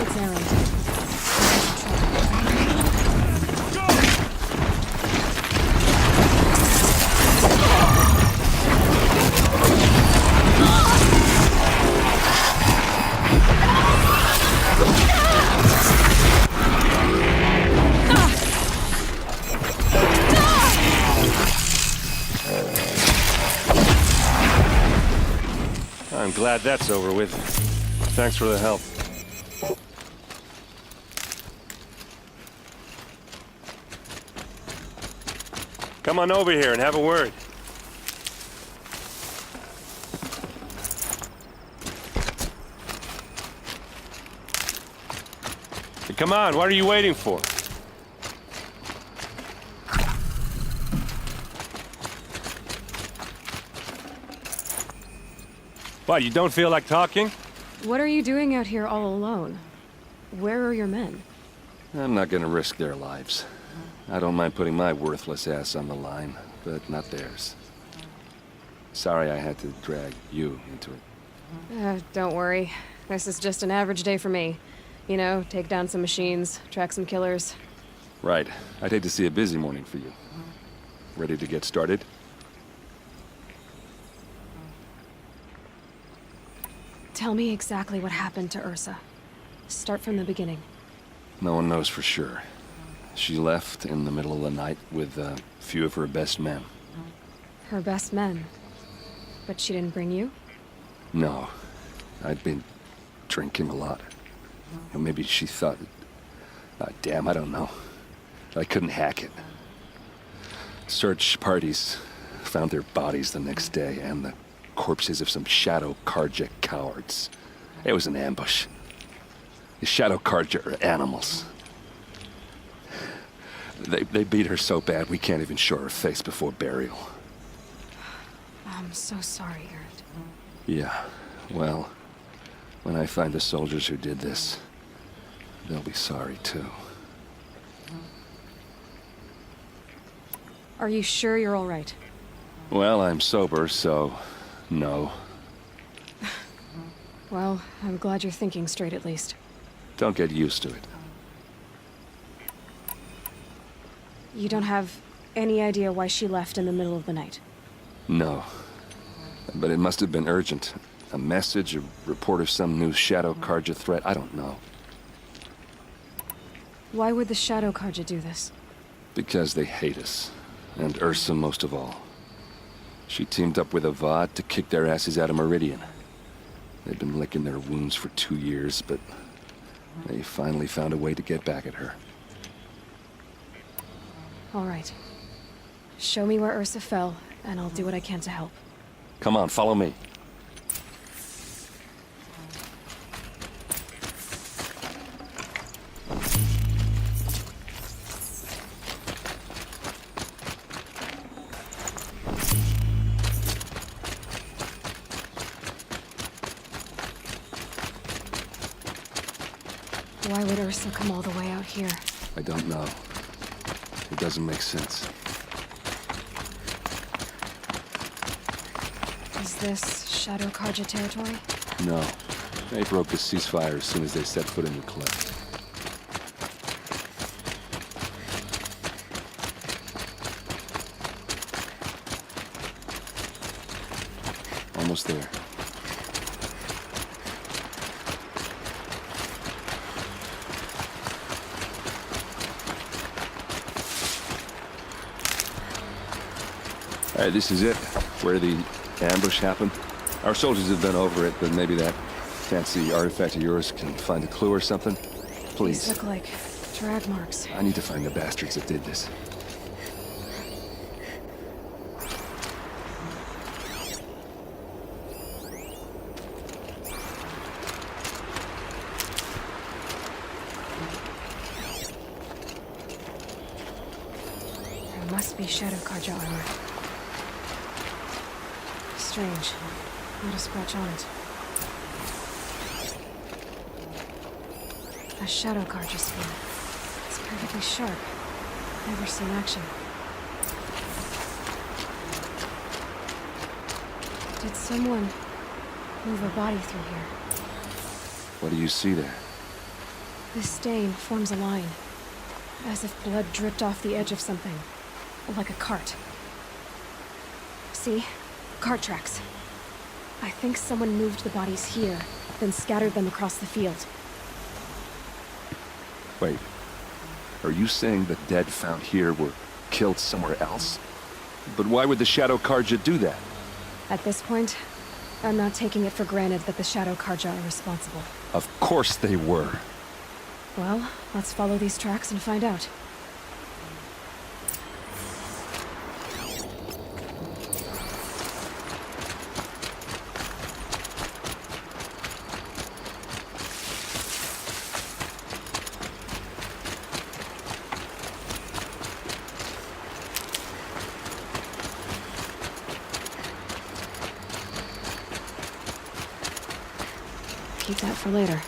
It's Aaron. I'm glad that's over with. Thanks for the help. Come on over here and have a word. Hey, come on, what are you waiting for? What, you don't feel like talking? What are you doing out here all alone? Where are your men? I'm not gonna risk their lives. I don't mind putting my worthless ass on the line, but not theirs. Sorry I had to drag you into it. Don't worry. This is just an average day for me. You know, take down some machines, track some killers. Right. I'd hate to see a busy morning for you. Ready to get started? Tell me exactly what happened to Ursa. Start from the beginning. No one knows for sure. She left in the middle of the night with a few of her best men. Her best men? But she didn't bring you? No. I'd been drinking a lot. Or maybe she thought... damn, I don't know. I couldn't hack it. Search parties found their bodies the next day, and the corpses of some Shadow Karja cowards. It was an ambush. The Shadow Karja are animals. They beat her so bad we can't even show her face before burial. I'm so sorry, Aaron. Yeah, well, when I find the soldiers who did this, they'll be sorry too. Are you sure you're all right? Well, I'm sober, so no. Well, I'm glad you're thinking straight at least. Don't get used to it. You don't have any idea why she left in the middle of the night? No. But it must have been urgent. A message, a report of some new Shadow Karja threat, I don't know. Why would the Shadow Karja do this? Because they hate us. And Ursa most of all. She teamed up with Avad to kick their asses out of Meridian. They've been licking their wounds for 2 years, but they finally found a way to get back at her. All right. Show me where Ursa fell, and I'll do what I can to help. Come on, follow me. Why would Ursa come all the way out here? I don't know. It doesn't make sense. Is this Shadow Karja territory? No. They broke the ceasefire as soon as they set foot in the cleft. Almost there. All right, this is it, where the ambush happened. Our soldiers have been over it, but maybe that fancy artifact of yours can find a clue or something. Please. These look like drag marks. I need to find the bastards that did this. There must be Shadow Karja armor. Strange. Not a scratch on it. A Shadow Karja spear. It's perfectly sharp. Never seen action. Did someone move a body through here? What do you see there? This stain forms a line, as if blood dripped off the edge of something, like a cart. See? Cart tracks. I think someone moved the bodies here, then scattered them across the field. Wait. Are you saying the dead found here were killed somewhere else? But why would the Shadow Karja do that? At this point, I'm not taking it for granted that the Shadow Karja are responsible. Of course they were. Well, let's follow these tracks and find out. Keep that for later.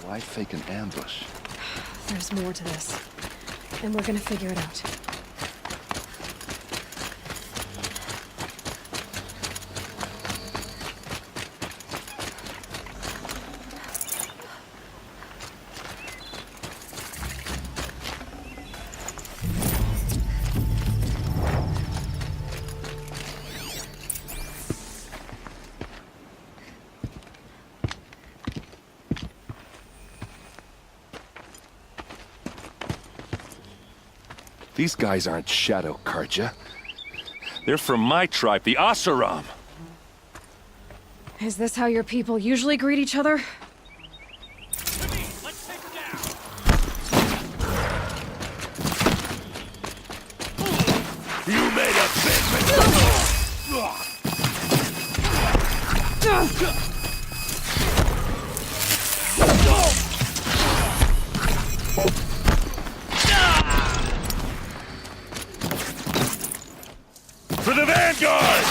Why fake an ambush? There's more to this, and we're gonna figure it out. These guys aren't Shadow Karja. They're from my tribe, the Asaram. Is this how your people usually greet each other? Let's take her down. You made a big For the Vanguard!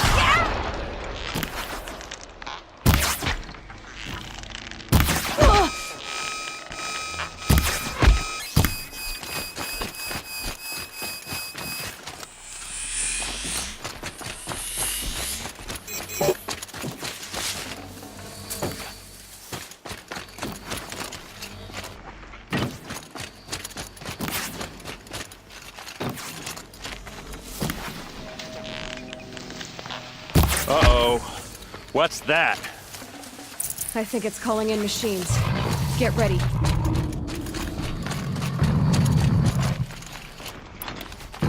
Uh-oh. What's that? I think it's calling in machines. Get ready.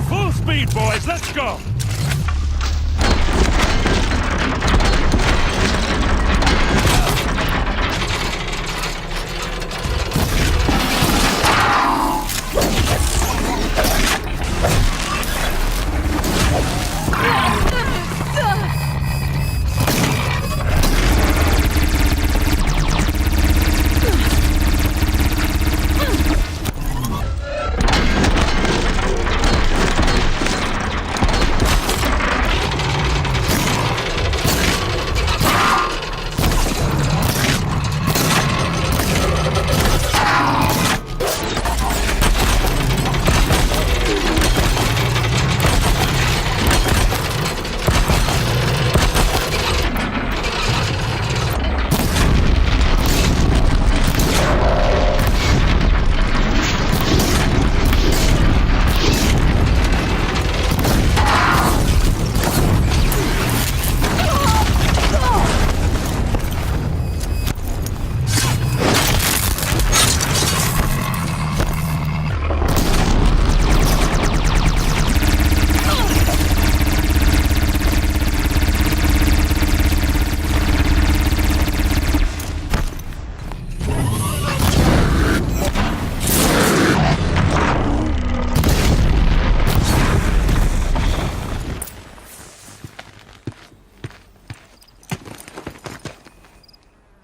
Full speed, boys. Let's go.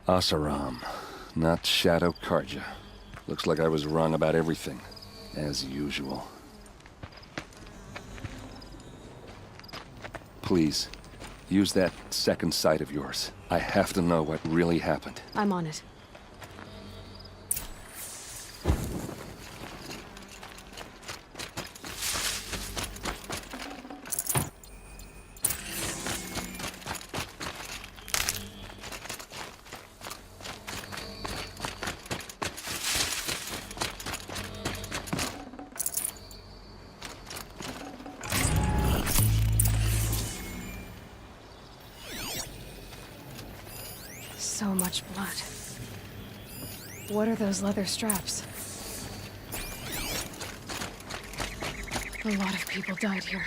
Asaram, not Shadow Karja. Looks like I was wrong about everything. as usual. Please, use that second sight of yours. I have to know what really happened. I'm on it. So much blood. What are those leather straps? A lot of people died here.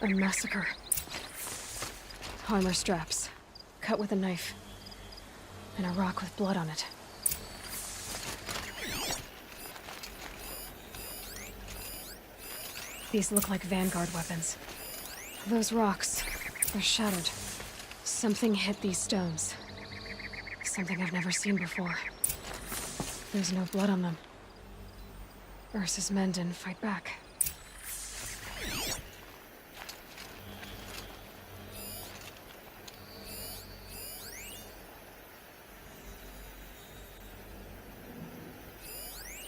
A massacre. Armor straps, cut with a knife, and a rock with blood on it. These look like Vanguard weapons. Those rocks, they're shattered. Something hit these stones. Something I've never seen before. There's no blood on them. Ursa's men didn't fight back.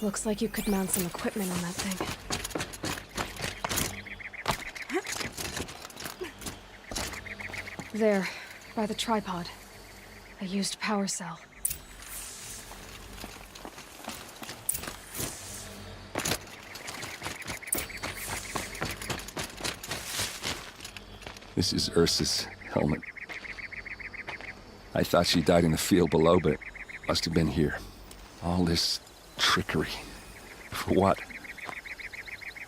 Looks like you could mount some equipment on that thing. There, by the tripod. A used power cell. This is Ursa's helmet. I thought she died in the field below, but it must have been here. All this trickery. For what?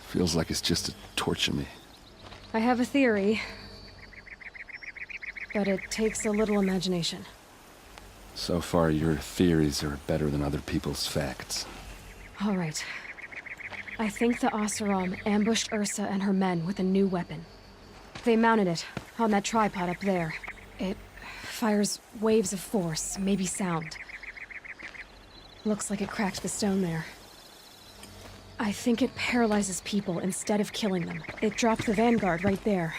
Feels like it's just to torture me. I have a theory, but it takes a little imagination. So far, your theories are better than other people's facts. All right. I think the Oseram ambushed Ursa and her men with a new weapon. They mounted it on that tripod up there. It fires waves of force, maybe sound. Looks like it cracked the stone there. I think it paralyzes people instead of killing them. It dropped the Vanguard right there.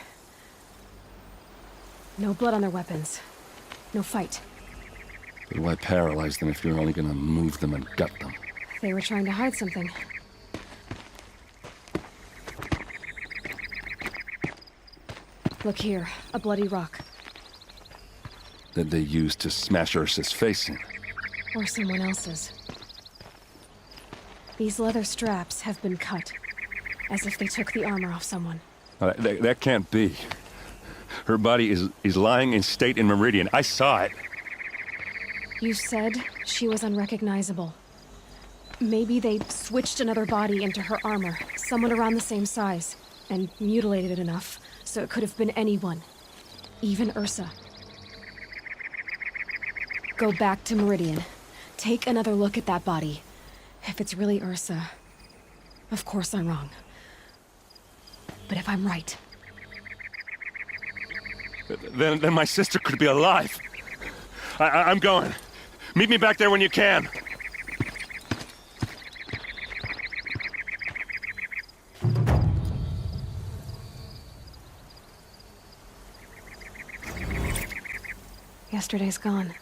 No blood on their weapons. No fight. But why paralyze them if you're only gonna move them and gut them? They were trying to hide something. Look here, a bloody rock. That they used to smash Ursa's face in. Or someone else's. These leather straps have been cut, as if they took the armor off someone. That can't be. Her body is lying in state in Meridian. I saw it. You said she was unrecognizable. Maybe they switched another body into her armor, someone around the same size, and mutilated it enough, so it could have been anyone. Even Ursa. Go back to Meridian. Take another look at that body. If it's really Ursa, of course I'm wrong. But if I'm right... Then my sister could be alive. I'm going. Meet me back there when you can. Yesterday's gone.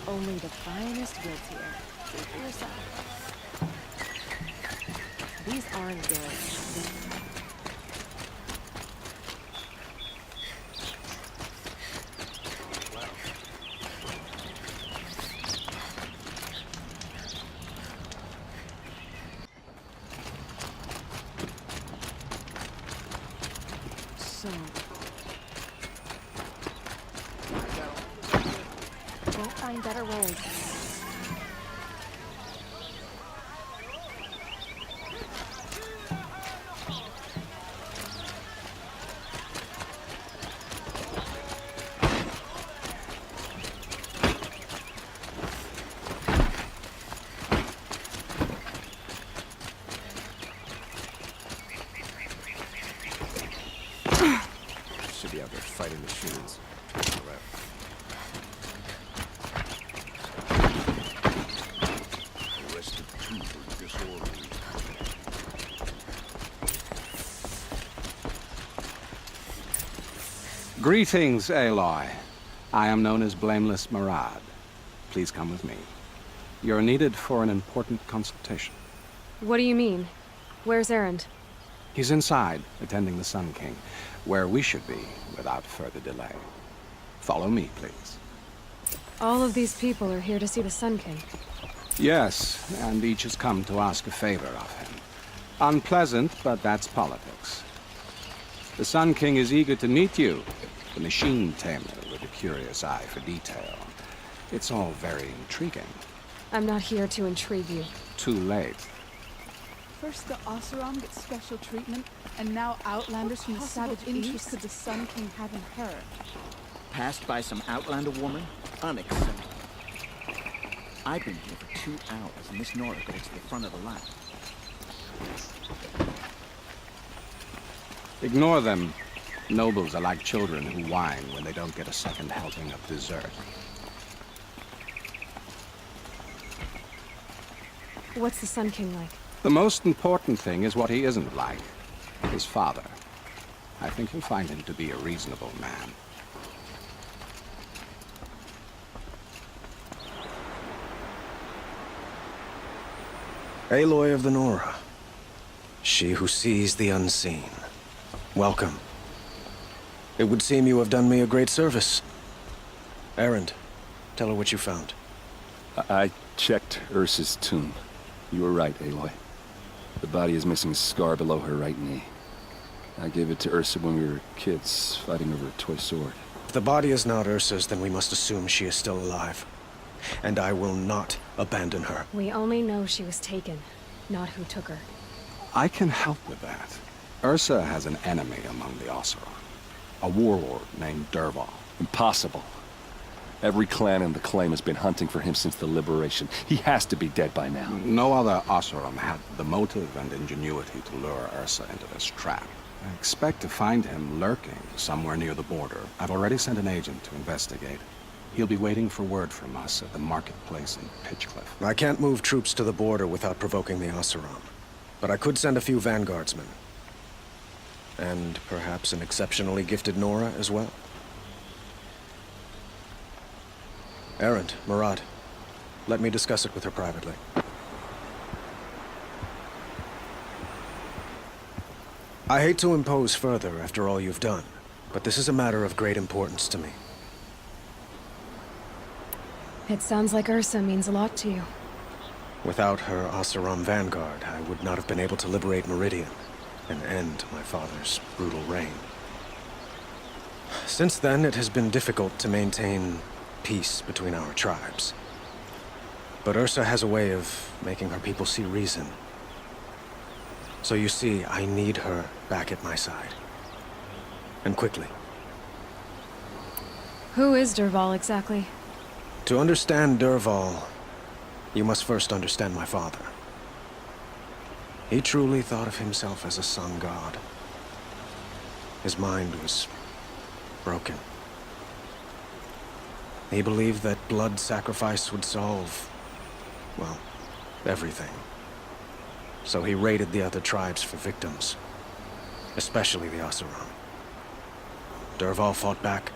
Only the finest goods here. See for yourself. These aren't good. So... won't find better rolls. Should be out there fighting machines. Arrested two for disorderly. Greetings, Aloy. I am known as Blameless Marad. Please come with me. You're needed for an important consultation. What do you mean? Where's Erend? He's inside, attending the Sun King, where we should be without further delay. Follow me, please. All of these people are here to see the Sun King. Yes, and each has come to ask a favor of him. Unpleasant, but that's politics. The Sun King is eager to meet you, the machine tamer with a curious eye for detail. It's all very intriguing. I'm not here to intrigue you. Too late. First the Oseram gets special treatment, and now Outlanders from the savage interest could the Sun King have in her. Passed by some Outlander woman? Unacceptable. I've been here for 2 hours, and Miss Nora goes to the front of the line. Ignore them. Nobles are like children who whine when they don't get a second helping of dessert. What's the Sun King like? The most important thing is what he isn't like. His father. I think you'll find him to be a reasonable man. Aloy of the Nora. She who sees the unseen. Welcome. It would seem you have done me a great service. Erend, tell her what you found. I checked Ursa's tomb. You were right, Aloy. The body is missing a scar below her right knee. I gave it to Ursa when we were kids, fighting over a toy sword. If the body is not Ursa's, then we must assume she is still alive. And I will not abandon her. We only know she was taken, not who took her. I can help with that. Ursa has an enemy among the Oseram. A warlord named Dervahl. Impossible. Every clan in the claim has been hunting for him since the liberation. He has to be dead by now. No other Oseram had the motive and ingenuity to lure Ursa into this trap. I expect to find him lurking somewhere near the border. I've already sent an agent to investigate. He'll be waiting for word from us at the marketplace in Pitchcliff. I can't move troops to the border without provoking the Oseram. But I could send a few vanguardsmen. And perhaps an exceptionally gifted Nora as well. Erend, Marad, let me discuss it with her privately. I hate to impose further after all you've done, but this is a matter of great importance to me. It sounds like Ursa means a lot to you. Without her Oseram vanguard, I would not have been able to liberate Meridian and end my father's brutal reign. Since then, it has been difficult to maintain peace between our tribes. But Ursa has a way of making her people see reason. So you see, I need her back at my side. And quickly. Who is Dervahl exactly? To understand Dervahl, you must first understand my father. He truly thought of himself as a sun god. His mind was broken. He believed that blood sacrifice would solve, well, everything. So he raided the other tribes for victims, especially the Oseram. Dervahl fought back.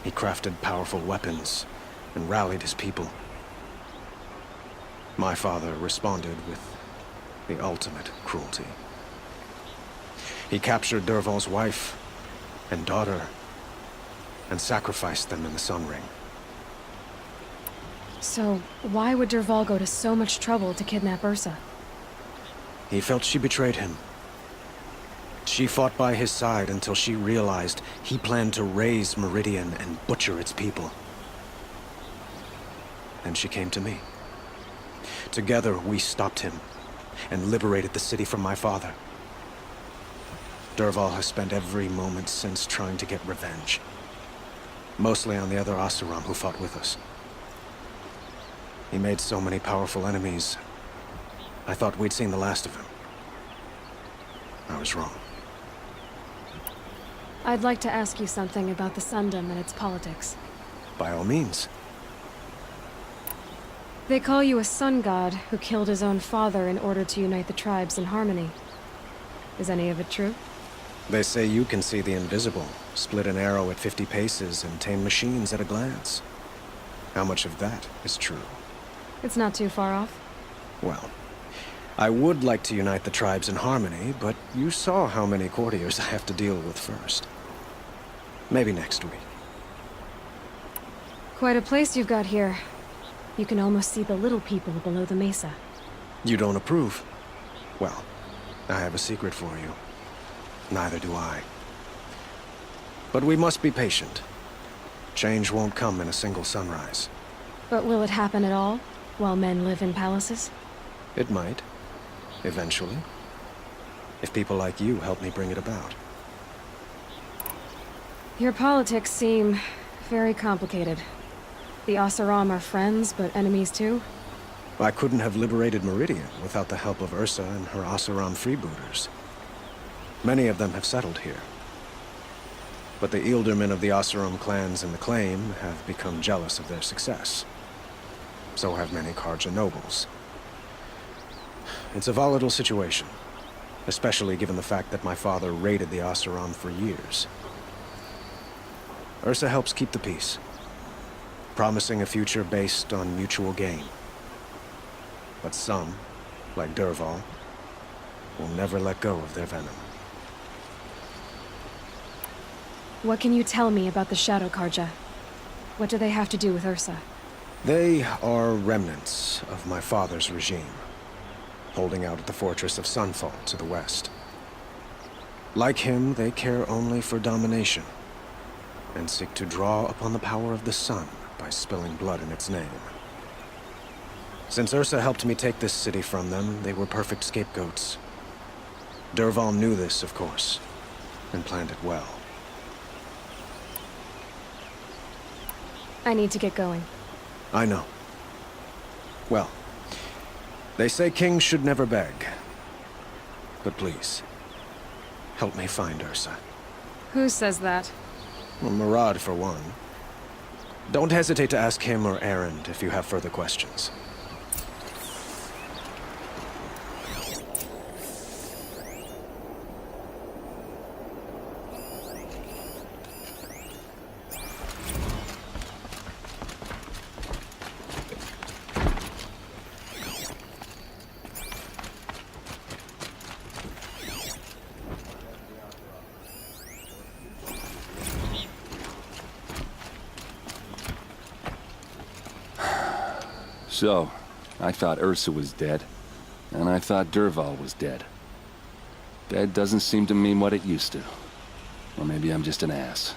He crafted powerful weapons, and rallied his people. My father responded with the ultimate cruelty. He captured Dervahl's wife and daughter and sacrificed them in the Sun Ring. So, why would Dervahl go to so much trouble to kidnap Ursa? He felt she betrayed him. She fought by his side until she realized he planned to raise Meridian and butcher its people. Then she came to me. Together, we stopped him and liberated the city from my father. Dervahl has spent every moment since trying to get revenge. Mostly on the other Oseram who fought with us. He made so many powerful enemies. I thought we'd seen the last of him. I was wrong. I'd like to ask you something about the Sundom and its politics. By all means. They call you a sun god who killed his own father in order to unite the tribes in harmony. Is any of it true? They say you can see the invisible, split an arrow at 50 paces, and tame machines at a glance. How much of that is true? It's not too far off. Well, I would like to unite the tribes in harmony, but you saw how many courtiers I have to deal with first. Maybe next week. Quite a place you've got here. You can almost see the little people below the mesa. You don't approve? Well, I have a secret for you. Neither do I. But we must be patient. Change won't come in a single sunrise. But will it happen at all, while men live in palaces? It might. Eventually. If people like you help me bring it about. Your politics seem very complicated. The Oseram are friends, but enemies too? I couldn't have liberated Meridian without the help of Ursa and her Oseram freebooters. Many of them have settled here. But the Ealdormen of the Oseram clans in the Claim have become jealous of their success. So have many Karja nobles. It's a volatile situation, especially given the fact that my father raided the Oseram for years. Ursa helps keep the peace, promising a future based on mutual gain. But some, like Dervahl, will never let go of their venom. What can you tell me about the Shadow Karja? What do they have to do with Ursa? They are remnants of my father's regime, holding out at the fortress of Sunfall to the west. Like him, they care only for domination, and seek to draw upon the power of the sun by spilling blood in its name. Since Ursa helped me take this city from them, they were perfect scapegoats. Dervahl knew this, of course, and planned it well. I need to get going. I know. Well, they say kings should never beg. But please, help me find Ursa. Who says that? Well, Murad, for one. Don't hesitate to ask him or Erend if you have further questions. So, I thought Ursa was dead, and I thought Dervahl was dead. Dead doesn't seem to mean what it used to. Or maybe I'm just an ass.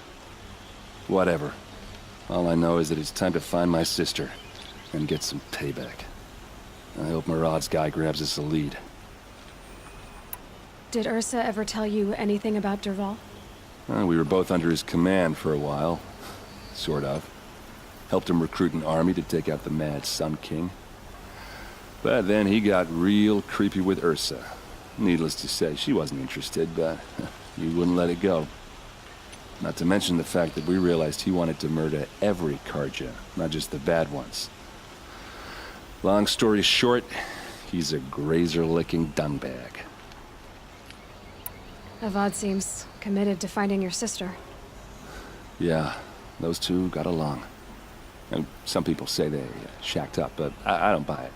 Whatever. All I know is that it's time to find my sister and get some payback. I hope Murad's guy grabs us a lead. Did Ursa ever tell you anything about Dervahl? We were both under his command for a while. Sort of. Helped him recruit an army to take out the mad Sun King. But then he got real creepy with Ursa. Needless to say, she wasn't interested, but he wouldn't let it go. Not to mention the fact that we realized he wanted to murder every Karja, not just the bad ones. Long story short, he's a grazer-licking dungbag. Avad seems committed to finding your sister. Yeah, those two got along. And some people say they shacked up, but I don't buy it.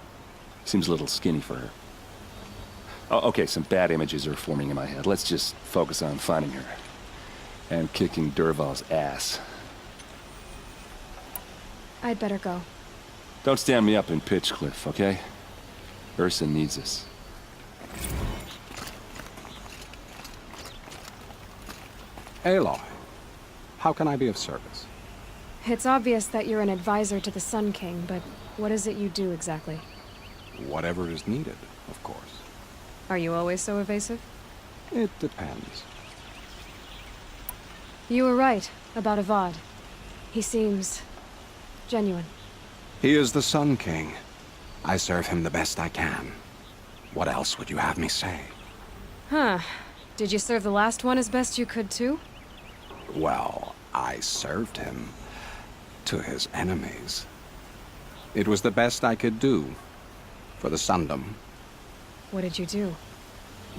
Seems a little skinny for her. Oh, okay, some bad images are forming in my head. Let's just focus on finding her. And kicking Dervahl's ass. I'd better go. Don't stand me up in Pitchcliff, okay? Ursa needs us. Aloy, how can I be of service? It's obvious that you're an advisor to the Sun King, but what is it you do exactly? Whatever is needed, of course. Are you always so evasive? It depends. You were right about Avad. He seems genuine. He is the Sun King. I serve him the best I can. What else would you have me say? Huh. Did you serve the last one as best you could, too? Well, I served him to his enemies. It was the best I could do for the Sundom. What did you do?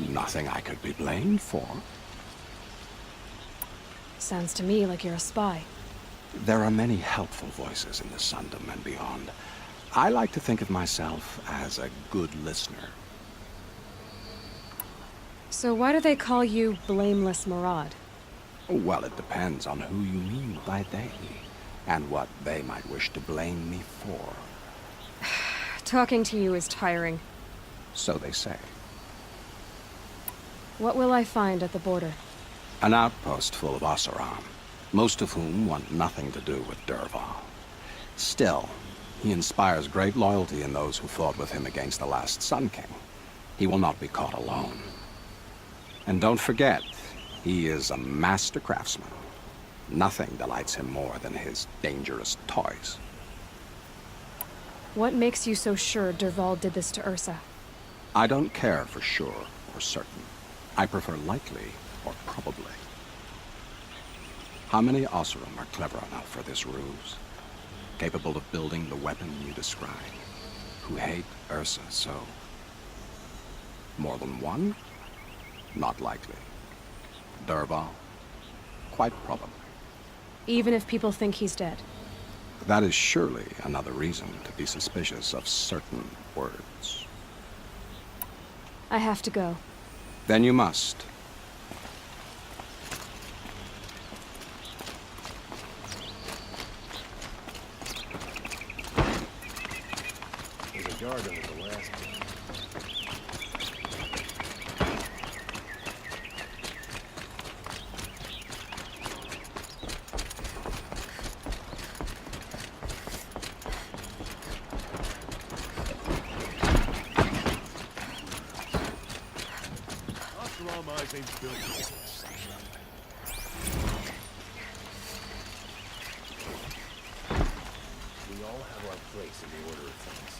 Nothing I could be blamed for. Sounds to me like you're a spy. There are many helpful voices in the Sundom and beyond. I like to think of myself as a good listener. So why do they call you Blameless Murad? Well, it depends on who you mean by they, and what they might wish to blame me for. Talking to you is tiring. So they say. What will I find at the border? An outpost full of Oseram, most of whom want nothing to do with Dervahl. Still, he inspires great loyalty in those who fought with him against the last Sun King. He will not be caught alone. And don't forget, he is a master craftsman. Nothing delights him more than his dangerous toys. What makes you so sure Dervahl did this to Ursa? I don't care for sure or certain. I prefer likely or probably. How many Oseram are clever enough for this ruse? Capable of building the weapon you describe? Who hate Ursa so? More than one? Not likely. Dervahl? Quite probably. Even if people think he's dead? That is surely another reason to be suspicious of certain words. I have to go. Then you must. There's a guard under the last. We all have our place in the order of things.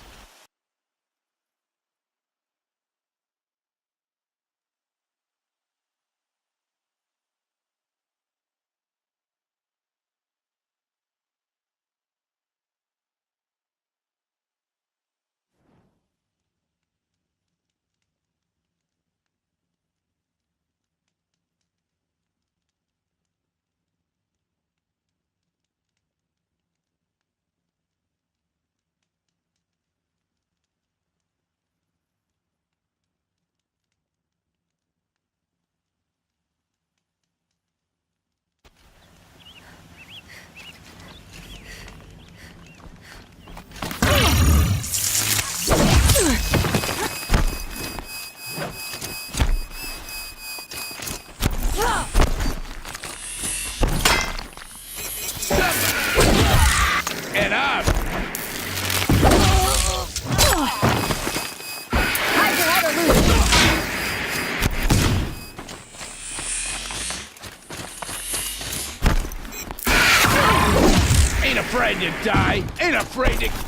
Ain't afraid to die, ain't afraid to kill.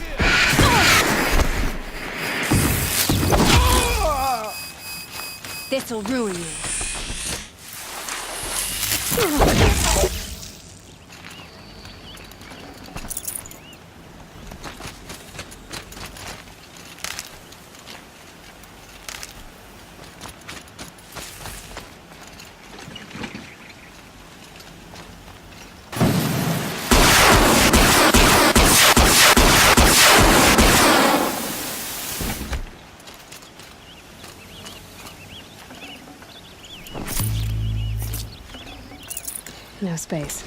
This'll ruin you. space.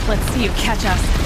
Let's see you catch us.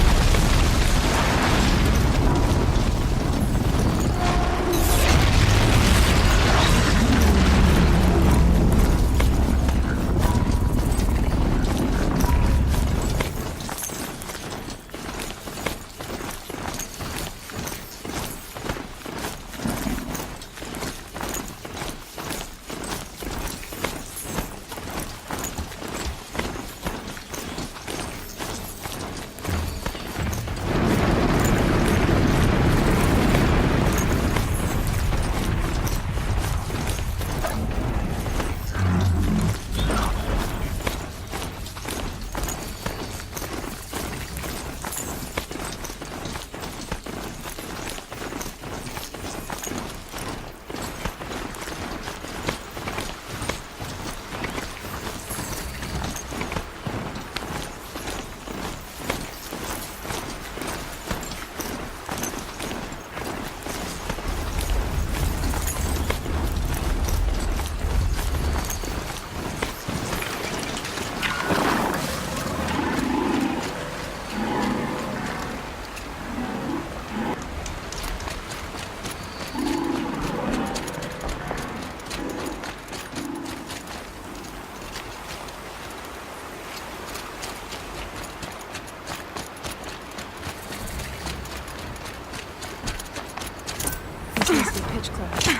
Pitch close.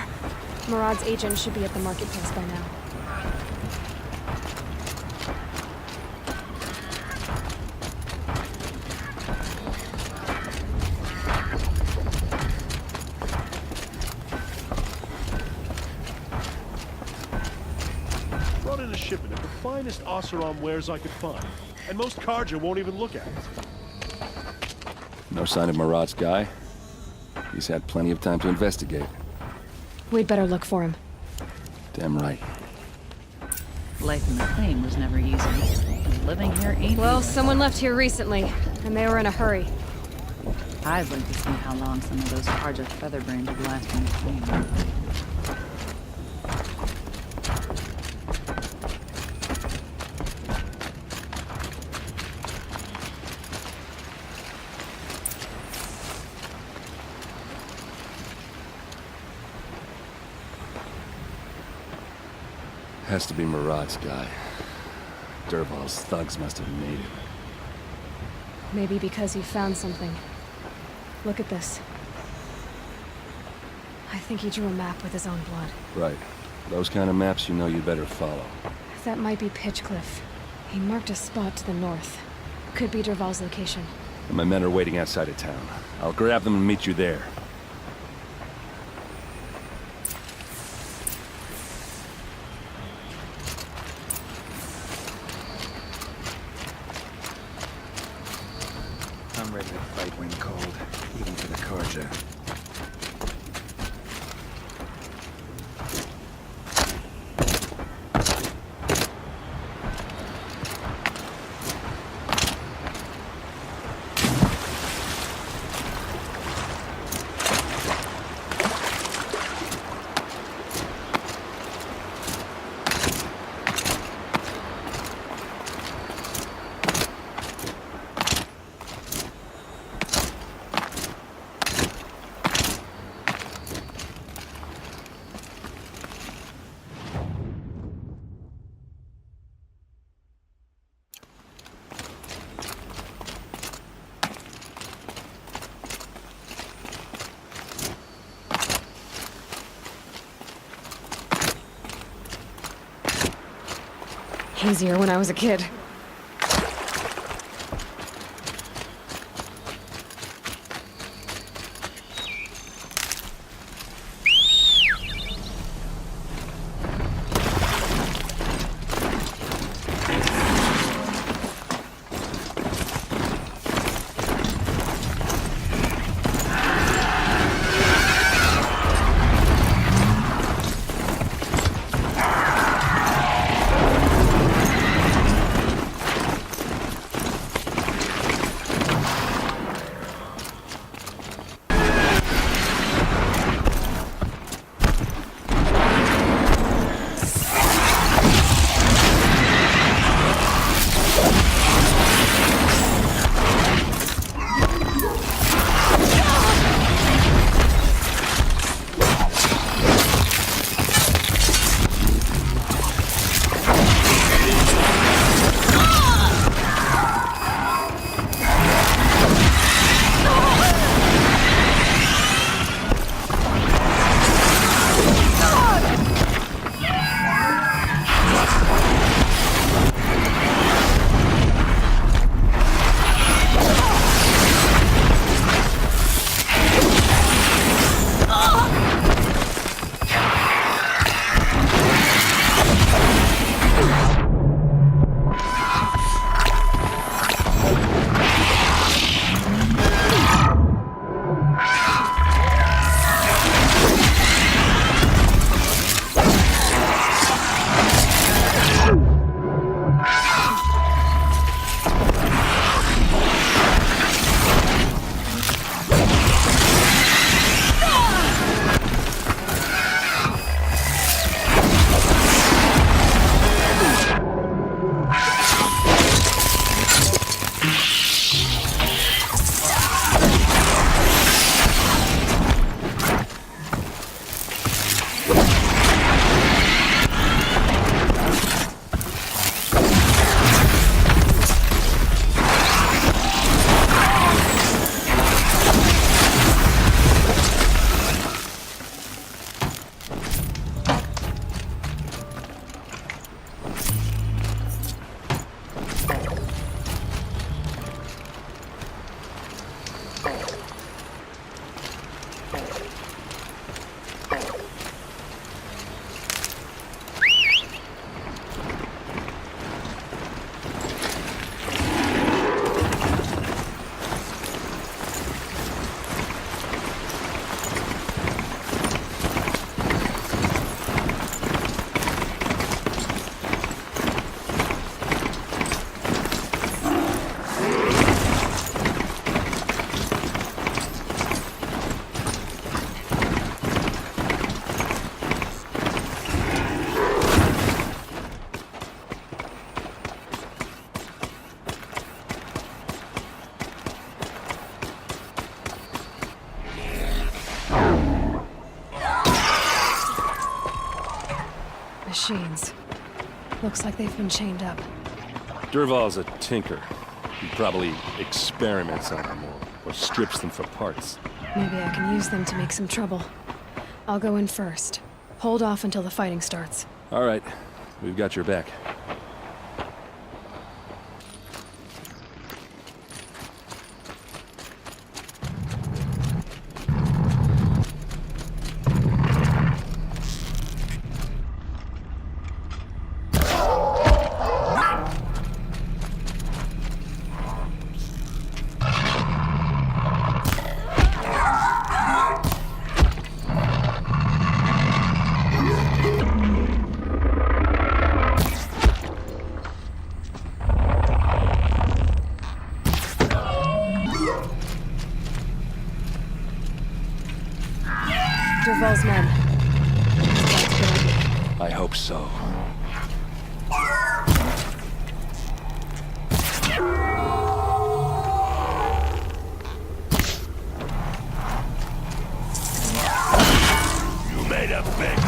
Murad's agent should be at the marketplace by now. Brought in a shipment of the finest Oseram wares I could find. and most Carja won't even look at it. No sign of Marat's guy. He's had plenty of time to investigate. We'd better look for him. Damn right. Life in the claim was never easy. And living here ain't Well, either. someone left here recently, and they were in a hurry. I'd like to see how long some of those Carja featherbrains would last in the claim. Has to be Marat's guy. Dervahl's thugs must have made it. Maybe because he found something. Look at this. I think he drew a map with his own blood. Right. Those kind of maps you know you better follow. That might be Pitchcliff. He marked a spot to the north. Could be Dervahl's location. And my men are waiting outside of town. I'll grab them and meet you there. I'm ready to fight when called, even for the Carja. Easier when I was a kid. machines. Looks like they've been chained up. Durval's a tinker. He probably experiments on them or strips them for parts. Maybe I can use them to make some trouble. I'll go in first. Hold off until the fighting starts. All right, we've got your back. Durval's men. That's a good idea. I hope so. You made a big...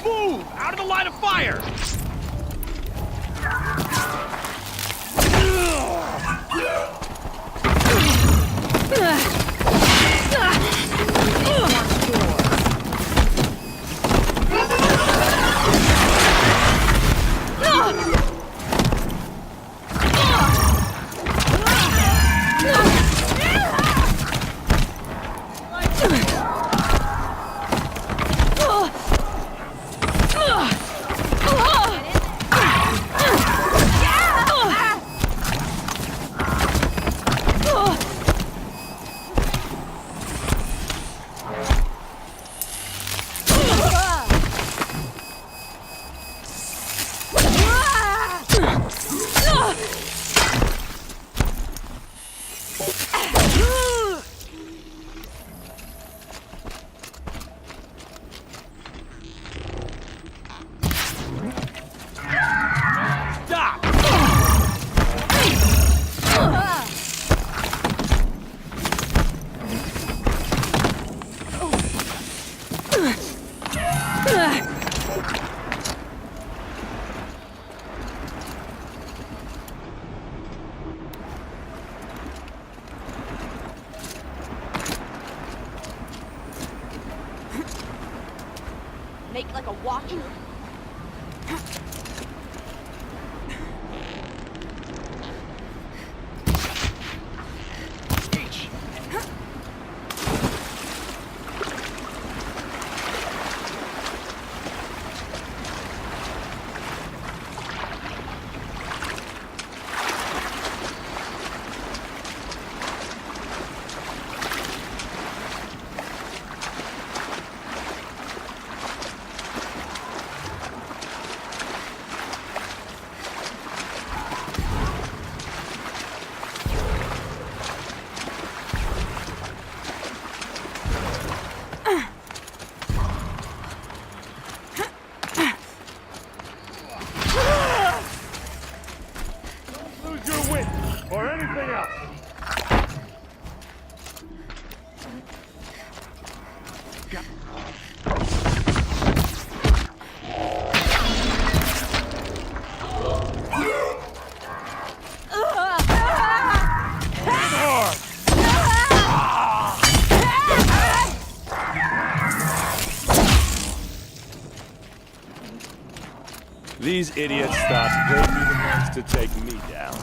Move! Out of the line of fire! Make like a walking. These idiots thought they'd be the ones to take me down.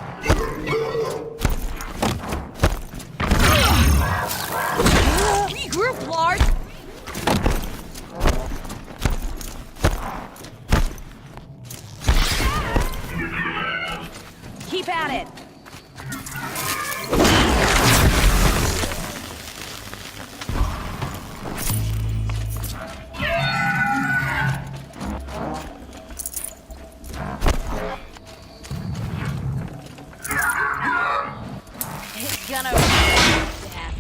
Regroup, Lard! Keep at it! It's gonna hurt death.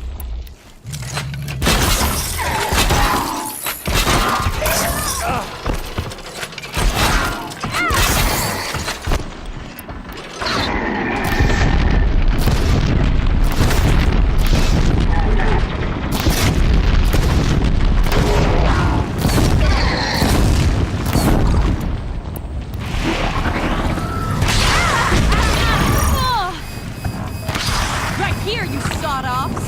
Right here, you sawed-offs!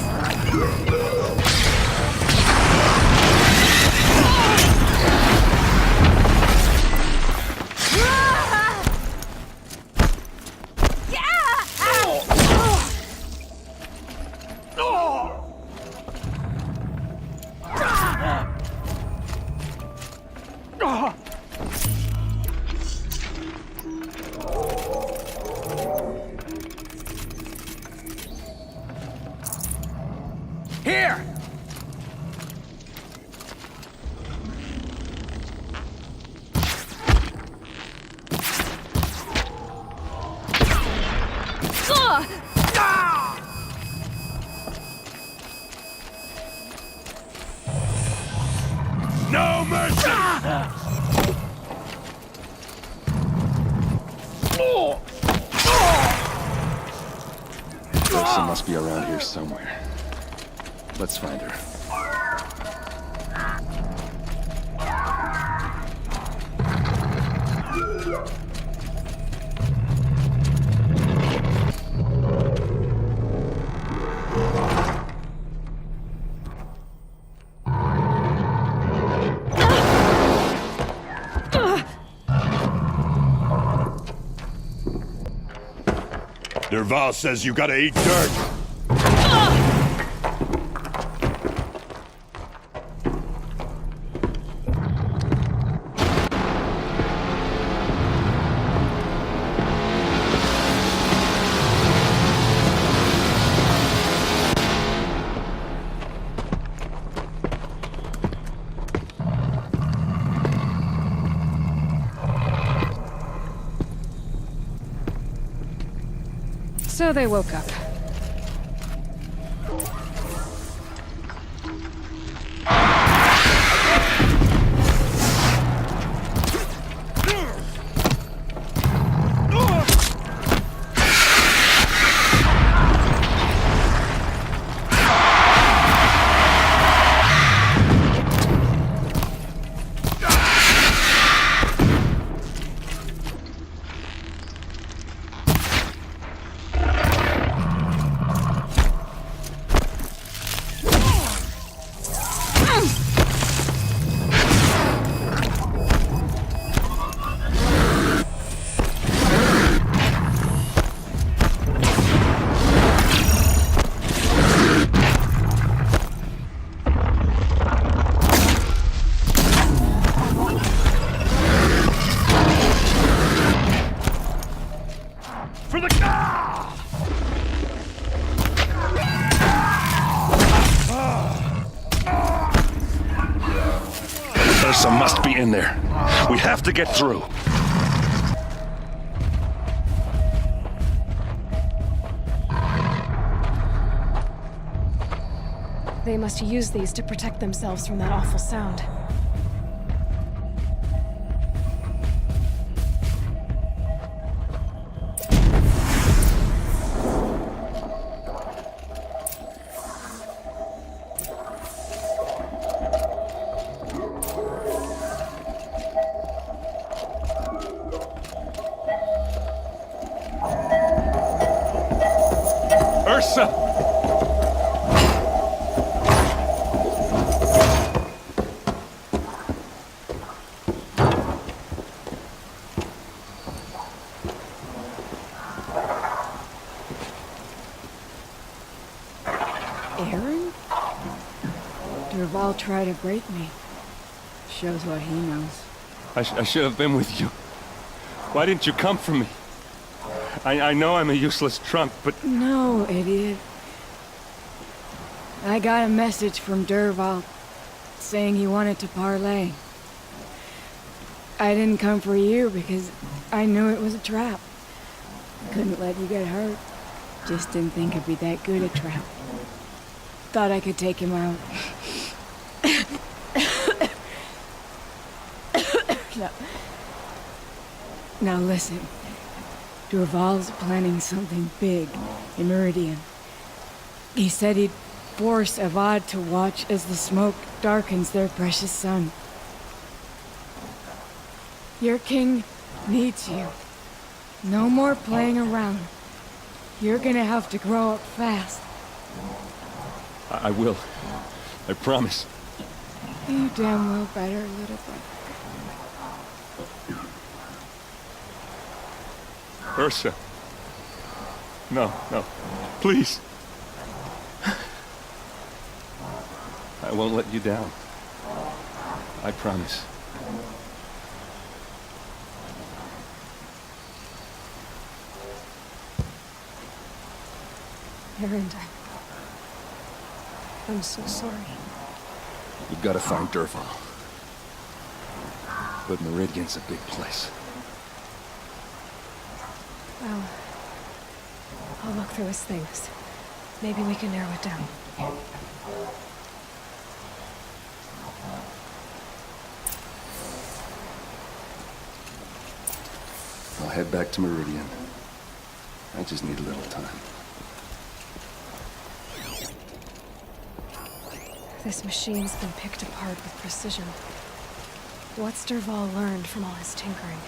Here! No mercy! Ursa must be around here somewhere. Let's find her. Derval says you gotta eat dirt. So they woke up. For the car! Ursa must be in there. We have to get through. They must use these to protect themselves from that awful sound. Derval try to break me. Shows what he knows. I should have been with you. Why didn't you come for me? I know I'm a useless trunk, but... No, idiot. I got a message from Derval saying he wanted to parlay. I didn't come for you because I knew it was a trap. Couldn't let you get hurt. Just didn't think it'd be that good a trap. Thought I could take him out. Now listen. Derval's planning something big in Meridian. He said he'd force Avad to watch as the smoke darkens their precious sun. Your king needs you. No more playing around. You're gonna have to grow up fast. I will. I promise. You damn well better, little brother. Ursa. No, no. Please. I won't let you down. I promise. Erend, I'm so sorry. You've got to find Derval. But Meridian's a big place. Well, I'll look through his things. Maybe we can narrow it down. I'll head back to Meridian. I just need a little time. This machine's been picked apart with precision. What's Derval learned from all his tinkering?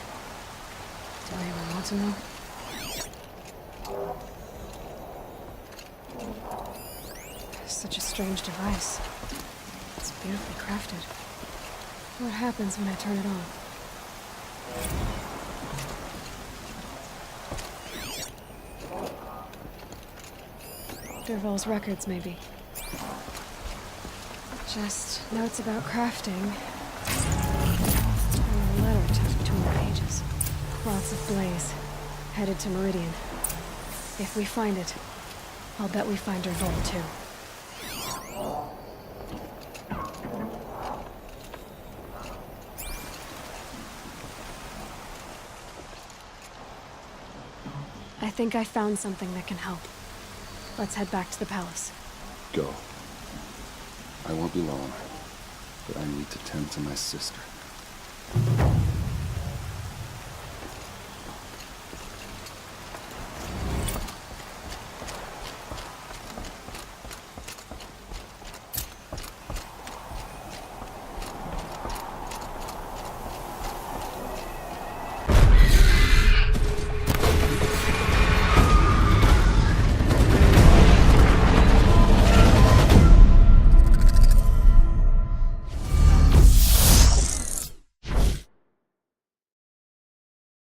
Do I even want to know? Such a strange device. It's beautifully crafted. What happens when I turn it on? Derval's records, maybe. Just notes about crafting. And a letter tucked between the pages. Lots of blaze. Headed to Meridian. If we find it, I'll bet we find Derval too. I think I found something that can help. Let's head back to the palace. Go. I won't be long, but I need to tend to my sister.